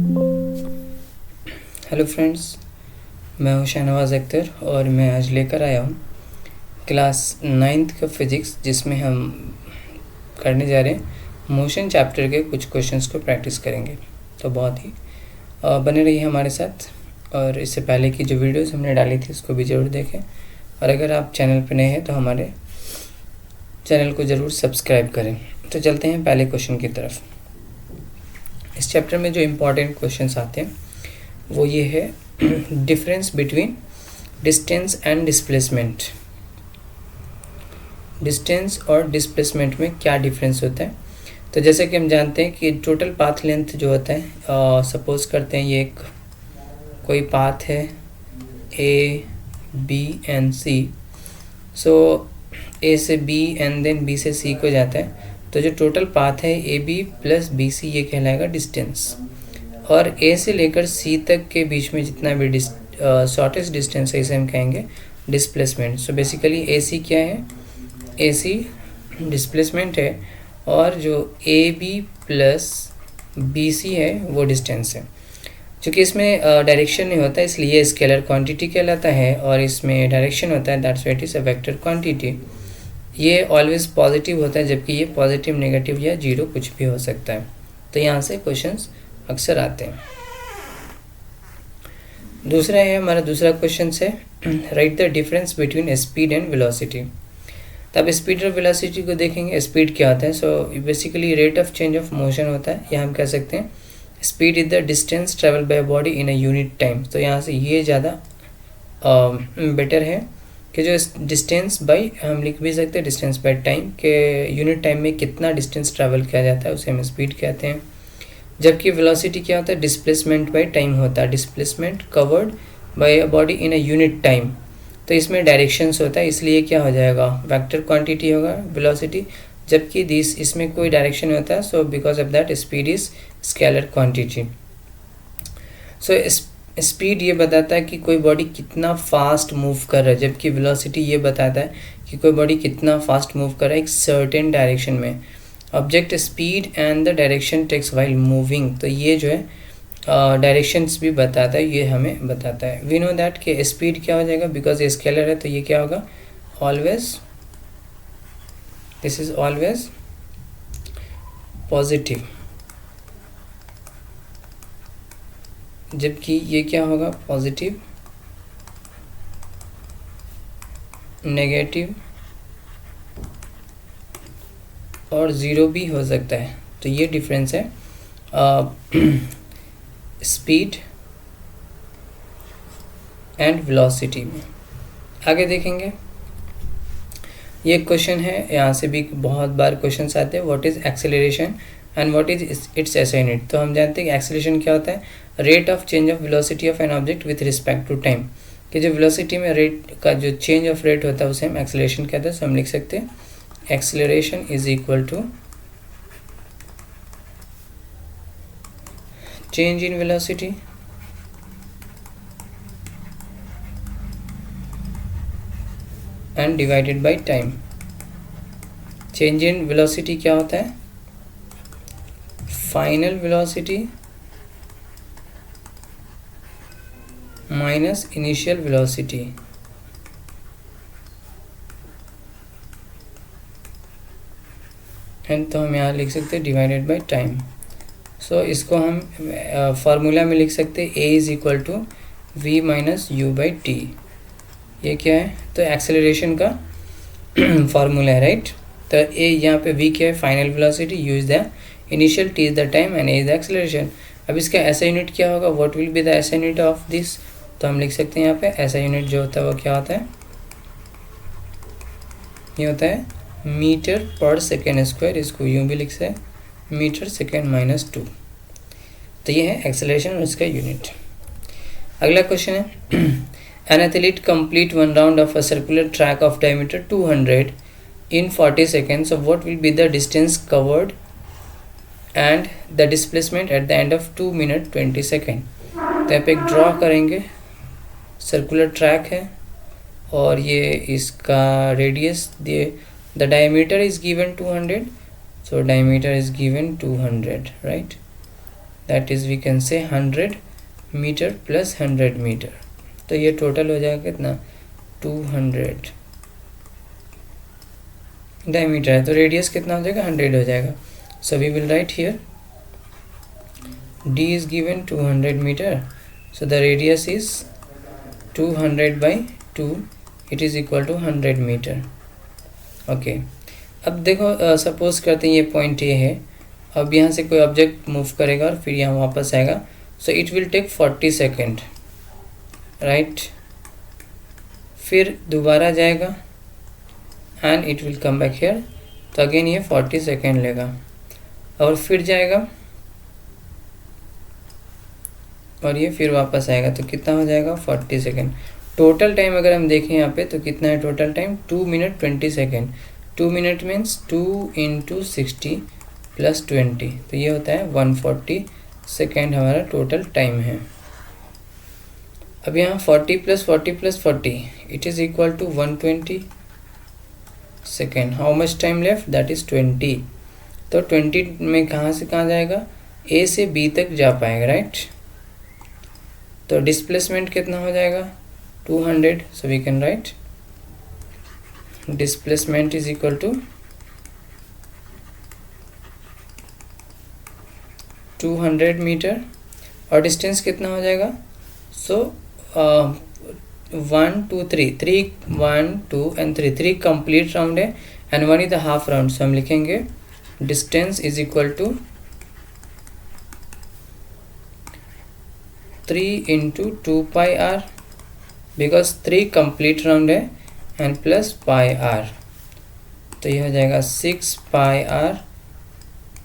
Hello friends, मैं हूं शाहनवाज़ अख्तर और मैं आज लेकर आया हूं क्लास 9th का फिज़िक्स, जिसमें हम करने जा रहे हैं मोशन चैप्टर के कुछ क्वेश्चंस को प्रैक्टिस करेंगे। तो बहुत ही बने रहिए हमारे साथ। और इससे पहले की जो वीडियोस हमने डाली थी उसको भी ज़रूर देखें, और अगर आप चैनल पर नए हैं तो हमारे चैनल को ज़रूर सब्सक्राइब करें। तो चलते हैं पहले क्वेश्चन की तरफ। इस चैप्टर में जो इम्पोर्टेंट क्वेश्चंस आते हैं वो ये है difference between distance and displacement. Distance और डिस्प्लेसमेंट में क्या डिफरेंस होता है? तो जैसे कि हम जानते हैं कि टोटल पाथ लेंथ जो होता है, सपोज करते हैं ये एक कोई पाथ है ए बी एंड सी। सो ए से बी एंड देन बी से सी को जाता है, तो जो टोटल पाथ है A B plus B C ये कहलाएगा डिस्टेंस। और ए से लेकर सी तक के बीच में जितना भी शॉर्टेस्ट डिस्टेंस है इसे हम कहेंगे डिस्प्लेसमेंट। सो बेसिकली ए सी क्या है? ए सी डिस्प्लेसमेंट है, और जो A B plus B C है वो डिस्टेंस है। चूँकि इसमें डायरेक्शन नहीं होता इसलिए ये स्केलर क्वांटिटी कहलाता है, और इसमें डायरेक्शन होता है, that's why it is a vector quantity. ये ऑलवेज पॉजिटिव होता है, जबकि ये पॉजिटिव, नेगेटिव या जीरो कुछ भी हो सकता है। तो यहाँ से क्वेश्चंस अक्सर आते हैं। दूसरा है हमारा दूसरा क्वेश्चन है right the difference between speed and velocity. तो अब स्पीड और वेलोसिटी को देखेंगे। स्पीड क्या होता है? So basically rate of change of motion होता है, या हम कह सकते हैं speed is the distance travel by body in a unit time. तो यहाँ से ये ज़्यादा बेटर है कि जो डिस्टेंस बाई, हम लिख भी सकते हैं डिस्टेंस बाय टाइम, के यूनिट टाइम में कितना डिस्टेंस ट्रैवल किया जाता है उसे हम स्पीड कहते हैं। जबकि वेलोसिटी क्या होता है? डिस्प्लेसमेंट बाय टाइम होता है, displacement covered by a body in a unit time. तो इसमें डायरेक्शंस होता है, इसलिए क्या हो जाएगा? वेक्टर क्वांटिटी होगा वेलोसिटी, जबकि इसमें कोई डायरेक्शन नहीं होता है। So because of that speed is scalar quantity. So speed ये बताता है कि कोई बॉडी कितना फास्ट मूव कर रहा है, जबकि वेलोसिटी ये बताता है कि कोई बॉडी कितना फास्ट मूव कर रहा है एक सर्टेन डायरेक्शन में। Object speed and the direction takes while moving, तो ये जो है डायरेक्शंस भी बताता है, ये हमें बताता है। वी नो दैट कि स्पीड क्या हो जाएगा, बिकॉज ये स्केलर है तो ये क्या होगा? Always, this is always positive, जबकि ये क्या होगा? पॉजिटिव, नेगेटिव और ज़ीरो भी हो सकता है। तो ये डिफरेंस है स्पीड एंड वेलोसिटी में। आगे देखेंगे, ये क्वेश्चन है, यहाँ से भी बहुत बार क्वेश्चन आते हैं। What is acceleration and what is its SI unit? तो हम जानते हैं कि एक्सेलरेशन क्या होता है? Rate of change of velocity of an object with respect to time. कि जो वेलोसिटी में रेट का जो चेंज ऑफ रेट होता है उसे हम एक्सेलरेशन कहते हैं। सो हम लिख सकते हैं acceleration is equal to change in velocity and divided by time। change in velocity क्या होता है? Final velocity minus initial velocity. And तो हम यहाँ लिख सकते हैं डिवाइडेड बाय टाइम। सो इसको हम फार्मूला में लिख सकते हैं A is equal to V minus U by T. ये क्या है? तो एक्सेलरेशन का फार्मूला है, राइट। तो ए यहाँ पे वी क्या है? Final velocity, you is the initial, T is the time and A is the acceleration. अब इसका ऐसा यूनिट क्या होगा? व्हाट विल बी द ऐसा यूनिट ऑफ दिस? तो हम लिख सकते हैं यहाँ पे ऐसा यूनिट जो होता है वो क्या होता है? ये होता है मीटर पर सेकेंड स्क्वायर। इसको यूँ भी लिख सकते हैं मीटर सेकेंड माइनस 2। तो ये है एक्सेलरेशन और इसका यूनिट। अगला क्वेश्चन है an athlete complete one round of a circular track of diameter 200 in 40 seconds। Of what will be the distance covered and the displacement at the end of 2 minutes 20 seconds। तो यहाँ पे एक draw करेंगे, circular track है और ये इसका radius दिए, the diameter is given 200। So diameter is given 200, right? That is we can say 100 metre plus 100 metre, तो ये टोटल हो जाएगा कितना 200 डायमीटर है, तो रेडियस कितना हो जाएगा 100 हो जाएगा. So we will write here D is given 200 meter, so the radius is 200 by 2, it is equal to 100 meter. Okay अब देखो सपोज करते हैं ये पॉइंट ए है, अब यहाँ से कोई ऑब्जेक्ट मूव करेगा और फिर यहाँ वापस आएगा, so it will take 40 second right, फिर दोबारा जाएगा and it will come back here, तो अगेन ये 40 सेकेंड लेगा और फिर जाएगा और ये फिर वापस आएगा, तो कितना हो जाएगा 40 सेकेंड. टोटल टाइम अगर हम देखें यहाँ पे तो कितना है total time 2 minute 20 second. 2 minute means 2 × 60 + 20, तो ये होता है 140 सेकेंड हमारा टोटल टाइम है. अब यहाँ 40 + 40 + 40 it is equal to 120 second. How much time left, that is 20. तो 20 में कहाँ से कहाँ जाएगा, ए से बी तक जा पाएगा राइट. तो डिस्प्लेसमेंट कितना हो जाएगा 200, so we can write displacement is equal to 200 metre और डिस्टेंस कितना हो जाएगा, सो 1 2 3 1 2 एंड 3 कंप्लीट राउंड है and 1 is the half round, so हम लिखेंगे distance is equal to 3 × 2 pi r, because 3 complete round है एंड प्लस pi r, तो ये हो जाएगा 6 pi r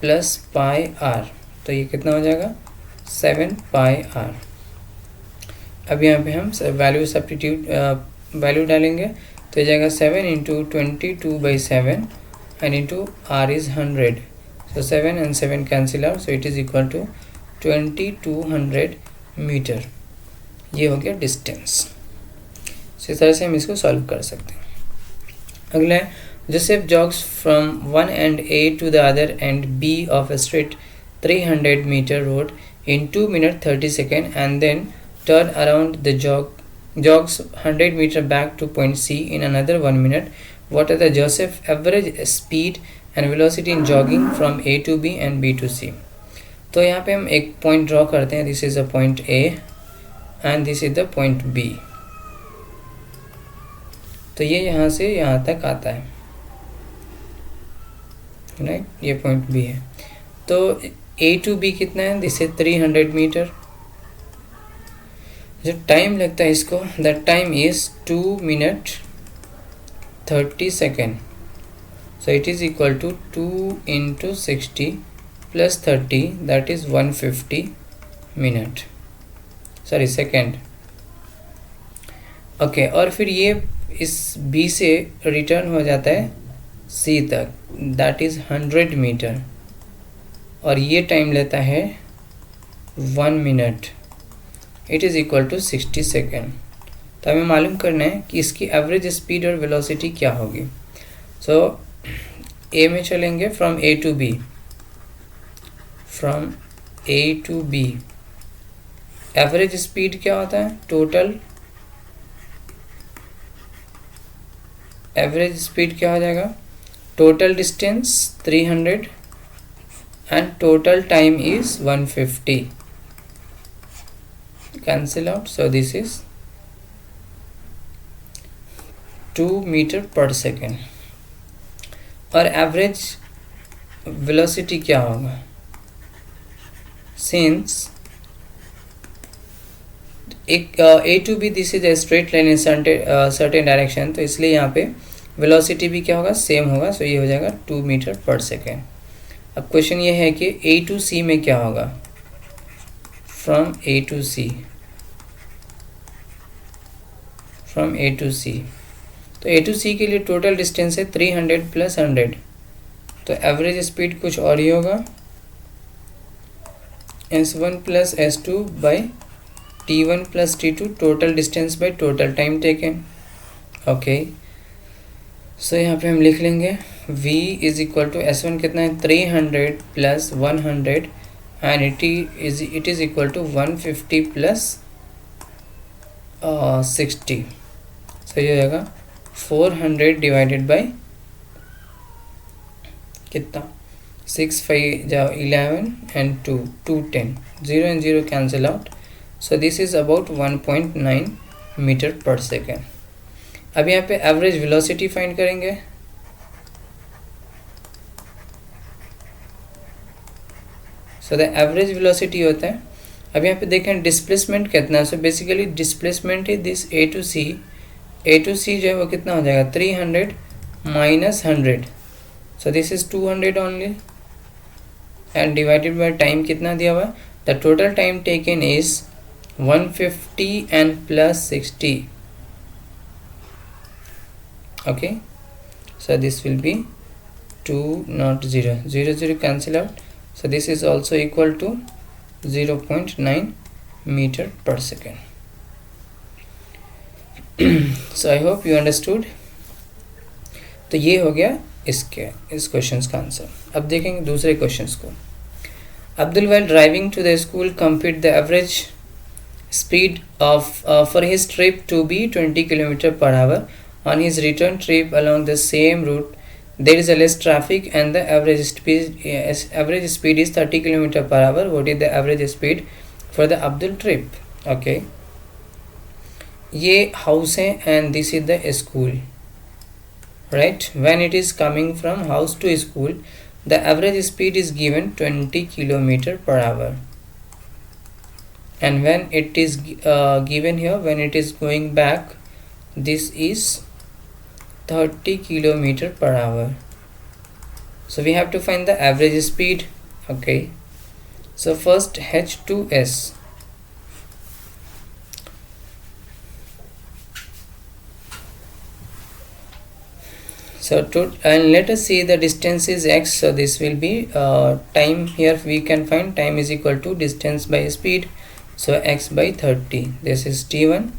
plus pi r, तो ये कितना हो जाएगा 7 pi r. अब यहाँ पे हम वैल्यू सब्स्टिट्यूट वैल्यू डालेंगे, तो ये जाएगा 7 × 22/7 and into r is 100, so 7 and 7 cancel out, so it is equal to 2200 metre. ये हो गया डिस्टेंस. इस तरह से हम इसको सॉल्व कर सकते हैं. अगला है Joseph jogs from one end A to the other end B of a straight 300 metre road in 2 minutes 30 seconds and then turn around the jogs 100 meter back to point C in another 1 minute. What are the Joseph average speed and velocity in jogging from A to B and B to C? तो यहाँ पे हम एक point draw करते हैं. This is a point A and this is the point B. तो ये यहाँ से यहाँ तक आता है राइट, ये पॉइंट बी है. तो ए टू बी कितना है, दिस इज 300 मीटर. जो टाइम लगता है इसको, the time is 2 minute 30 second, so it is equal to 2 × 60 + 30, that is 150 minute, sorry second. Okay, और फिर ये इस बी से रिटर्न हो जाता है सी तक, दैट इज 100 मीटर, और ये टाइम लेता है 1 minute. It is equal to 60 second. तो हमें मालूम करना है कि इसकी एवरेज स्पीड और वेलोसिटी क्या होगी. सो ए में चलेंगे from A to B, from A to B. Average speed क्या होता है, टोटल एवरेज स्पीड क्या हो जाएगा, total distance 300 and total time is 150, cancel out, so this is 2 meter per second. और एवरेज वेलोसिटी क्या होगा, सिंस एक A to B this is a straight line in certain direction, तो इसलिए यहाँ पे वेलोसिटी भी क्या होगा, सेम होगा. सो ये हो जाएगा 2 मीटर पर सेकेंड. अब क्वेश्चन ये है कि ए टू सी में क्या होगा, from A to C, from A to C. तो ए टू सी के लिए टोटल डिस्टेंस है 300 + 100, तो एवरेज स्पीड कुछ और ही होगा, S1 + S2 by T1 + T2, total distance by total time taken. Okay, so यहाँ पे हम लिख लेंगे V is equal to S1 कितना है 300 + 100 and it is equal to 150 plus 60. सही हो जाएगा 400 डिवाइडेड बाई कितना 6 5 जाओ 11 and 2 10 0 and 0 cancel out. So this is about 1.9 metre per second. अब यहाँ पे एवरेज वेलोसिटी फाइंड करेंगे. सो द एवरेज वेलोसिटी होता है. अब यहाँ पे देखें डिस्प्लेसमेंट कितना है. सो बेसिकली डिस्प्लेसमेंट है दिस ए टू सी जो है वो कितना हो जाएगा 300 minus 100. So this is 200 only and divided by time कितना दिया हुआ है. The total time taken is 150 and plus 60. Okay, so this will be 2 not 0 0 0 cancel out. So this is also equal to 0.9 meter per second. So I hope you understood. तो ये हो गया इस question का आंसर. अब देखेंगे दूसरे question को. Abdul while driving to the school compute the average speed of for his trip to be 20 km per hour. On his return trip along the same route there is a less traffic and the average speed is 30 km per hour. What is the average speed for the Abdul trip? Okay, ये house है and this is the school, right? When it is coming from house to school the average speed is given 20 km per hour. And when it is given here, when it is going back, this is 30 km per hour. So we have to find the average speed. Okay, so first H2S. So and let us see the distance is x. So this will be time. Here we can find time is equal to distance by speed. So x by 30. This is t1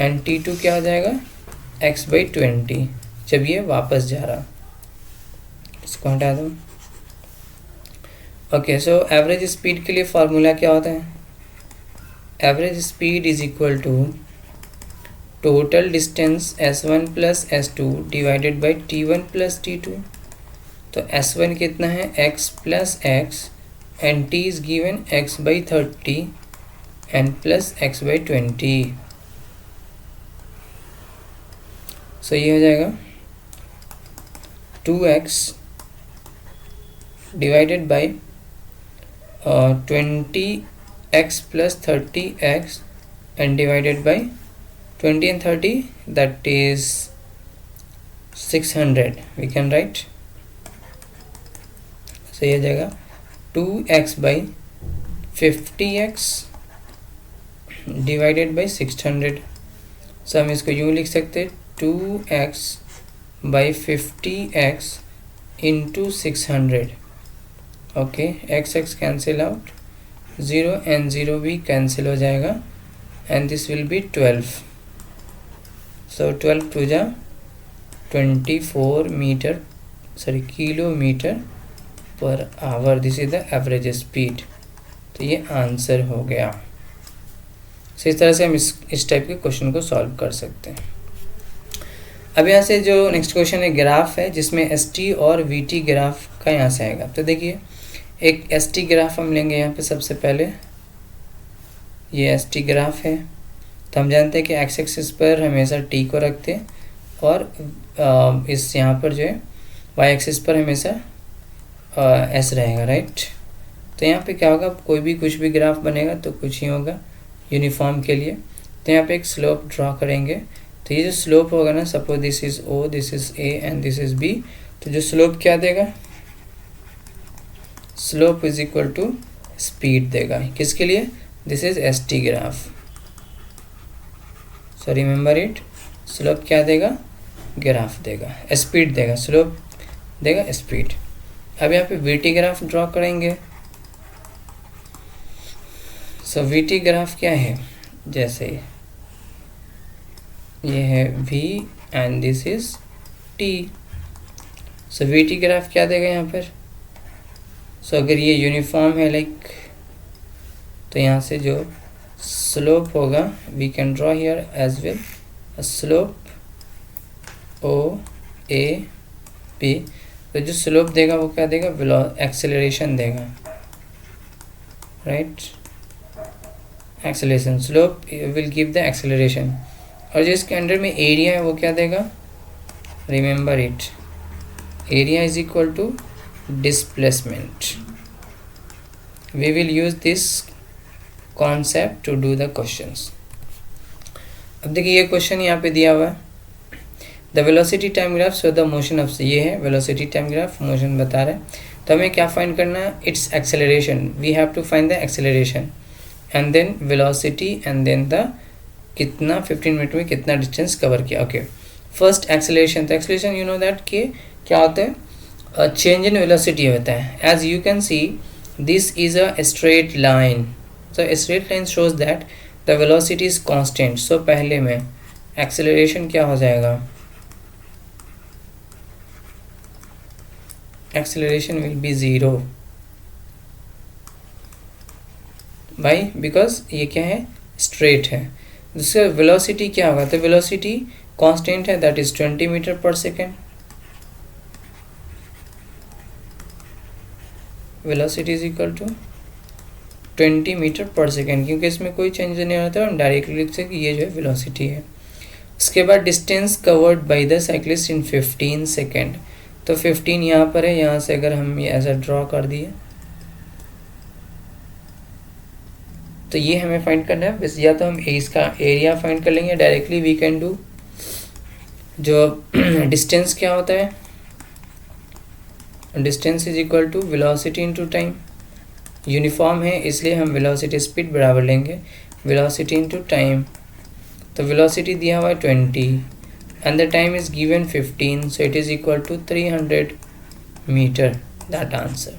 and t2 क्या हो जाएगा x by 20. जब ये वापस जा रहा, इसको हटा दो. ओके, सो एवरेज स्पीड के लिए फार्मूला क्या होता है. Average speed is equal to total distance s1 plus s2 divided by t1 plus t2. तो s1 कितना है x plus x and t is given x by 30 and plus x by 20. So ये हो जाएगा 2x divided by 20x plus 30x and divided by 20 and 30, that is 600. We can write. So ये हो जाएगा 2x by 50x divided by 600. सो हम इसको यूँ लिख सकते 2x by 50x into 600. Okay, x cancel out, 0 and 0 भी कैंसिल हो जाएगा and this will be 12. So 12 टू जा 24 metre kilometre per hour. This is the average speed. तो ये आंसर हो गया. सो इस तरह से हम इस टाइप के क्वेश्चन को सॉल्व कर सकते हैं. अब यहाँ से जो नेक्स्ट क्वेश्चन है ग्राफ है, जिसमें एस टी और वी टी ग्राफ का यहाँ से आएगा. तो देखिए एक एस टी ग्राफ हम लेंगे. यहाँ पे सबसे पहले ये एस टी ग्राफ है. तो हम जानते हैं कि एक्स एक्सिस पर हमेशा टी को रखते हैं और इस यहाँ पर जो है वाई एक्सिस पर हमेशा एस रहेगा, राइट. तो यहाँ पे क्या होगा, कोई भी कुछ भी ग्राफ बनेगा तो कुछ ही होगा यूनिफॉर्म के लिए. तो यहाँ पे एक स्लोप ड्रॉ करेंगे. तो ये जो स्लोप होगा ना, suppose this is O, this is A and this is B. तो जो स्लोप क्या देगा, slope is equal to speed देगा. किसके लिए, this is S T graph. So remember it, slope क्या देगा, ग्राफ देगा, स्पीड देगा, स्लोप देगा स्पीड. अब यहाँ पे वी टी ग्राफ ड्रॉ करेंगे. सो वी टी ग्राफ क्या है, जैसे ये है v and this is t. So we T graph क्या देगा यहाँ पर. सो अगर ये यूनिफॉर्म है, लाइक तो यहाँ से जो स्लोप होगा we can draw here as well slope OAP। तो जो स्लोप देगा वो क्या देगा, एक्सेलरेशन देगा, right, acceleration, slope will give the acceleration. और जो इसके अंडर में एरिया है वो क्या देगा, remember it, area is equal to displacement. We will use this concept to do the questions. अब देखिए ये क्वेश्चन यहाँ पे दिया हुआ है, the velocity time graph so the motion of, ये है वेलोसिटी टाइम ग्राफ, मोशन बता रहा है। तो हमें क्या फाइंड करना है, it's acceleration, we have to find the acceleration and then velocity and then the कितना 15 मिनट में कितना डिस्टेंस कवर किया। ओके, फर्स्ट एक्सेलरेशन, तो एक्सेलरेशन यू नो दैट कि क्या होता है, चेंज इन वेलोसिटी होता है। As you can see this is a straight line, so straight line shows that the velocity is constant. So पहले में एक्सेलरेशन क्या हो जाएगा, acceleration will be 0 भाई, बिकॉज ये क्या है, स्ट्रेट है। दूसरा वेलोसिटी क्या होगा, तो वेलोसिटी कांस्टेंट है, that is 20 metre per second. Velocity is equal to 20 metre per second, क्योंकि इसमें कोई चेंज नहीं होता है, हम डायरेक्टली लिख सकते कि ये जो है वेलोसिटी है। उसके बाद distance covered by the cyclist in 15 second, तो 15 यहाँ पर है, यहाँ से अगर हम ये ऐसा ड्रॉ कर दिए तो ये हमें फाइंड करना है। बस या तो हम इसका एरिया फाइंड कर लेंगे, डायरेक्टली वी कैन डू जो डिस्टेंस क्या होता है, distance is equal to velocity into time, uniform है इसलिए हम वेलोसिटी स्पीड बराबर लेंगे वेलोसिटी इनटू टाइम। तो वेलोसिटी दिया हुआ है 20 and the time is given 15, so it is equal to 300 meter, that answer।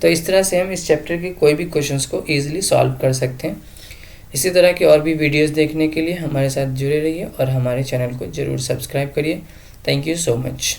तो इस तरह से हम इस चैप्टर के कोई भी क्वेश्चंस को इजीली सॉल्व कर सकते हैं। इसी तरह के और भी वीडियोस देखने के लिए हमारे साथ जुड़े रहिए और हमारे चैनल को ज़रूर सब्सक्राइब करिए। Thank you so much.